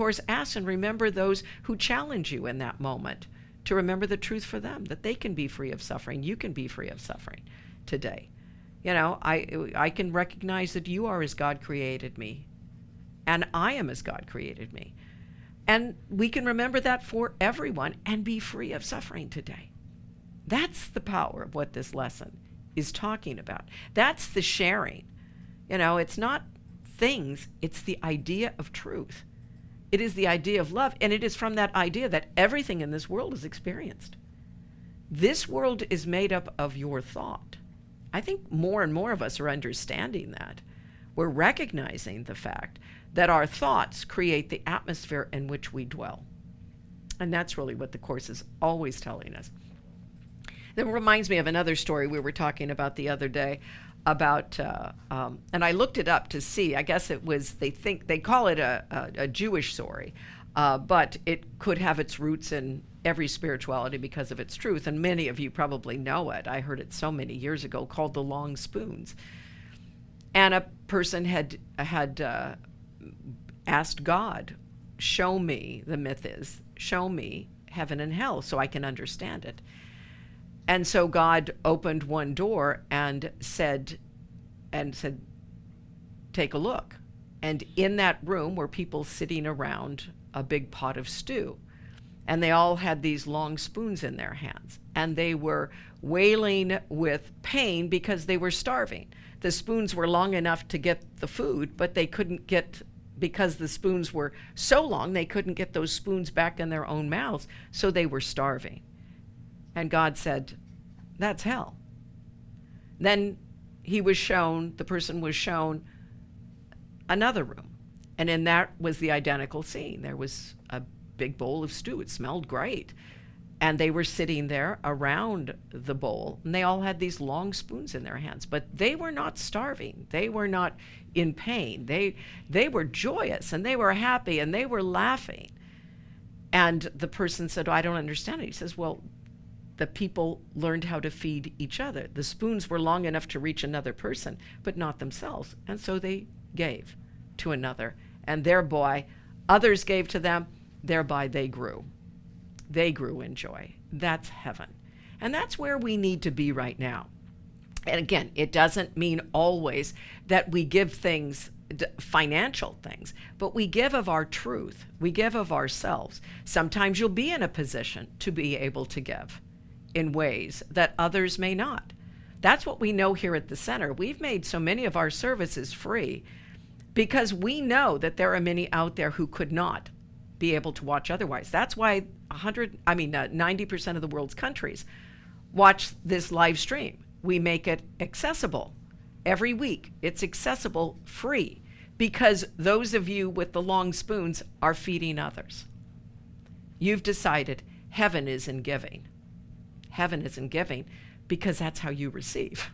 Course asks, and remember those who challenge you in that moment, to remember the truth for them, that they can be free of suffering. You can be free of suffering today. You know, I can recognize that you are as God created me, and I am as God created me. And we can remember that for everyone and be free of suffering today. That's the power of what this lesson is talking about. That's the sharing. You know, it's not things, it's the idea of truth. It is the idea of love, and it is from that idea that everything in this world is experienced. This world is made up of your thought. I think more and more of us are understanding that. We're recognizing the fact that our thoughts create the atmosphere in which we dwell. And that's really what the Course is always telling us. That reminds me of another story we were talking about the other day about, and I looked it up to see, I guess it was, they call it a Jewish story, but it could have its roots in every spirituality because of its truth. And many of you probably know it. I heard it so many years ago, called The Long Spoons. And a person had asked God, show me, the myth is, show me heaven and hell so I can understand it. And so God opened one door and said, take a look. And in that room were people sitting around a big pot of stew. And they all had these long spoons in their hands. And they were wailing with pain because they were starving. The spoons were long enough to get the food, but they couldn't get, because the spoons were so long, they couldn't get those spoons back in their own mouths, so they were starving. And God said, that's hell. Then the person was shown another room. And in that was the identical scene. There was a big bowl of stew. It smelled great. And they were sitting there around the bowl, and they all had these long spoons in their hands. But they were not starving. They were not in pain. They were joyous, and they were happy, and they were laughing. And the person said, oh, I don't understand it. He says, well, the people learned how to feed each other. The spoons were long enough to reach another person, but not themselves. And so they gave to another. And thereby, others gave to them. Thereby, they grew. They grew in joy. That's heaven. And that's where we need to be right now. And again, it doesn't mean always that we give things, financial things, but we give of our truth. We give of ourselves. Sometimes you'll be in a position to be able to give in ways that others may not. That's what we know here at the center. We've made so many of our services free because we know that there are many out there who could not be able to watch otherwise. That's why 90% of the world's countries watch this live stream. We make it accessible every week. It's accessible free because those of you with the long spoons are feeding others. You've decided heaven is in giving. Heaven is in giving because that's how you receive.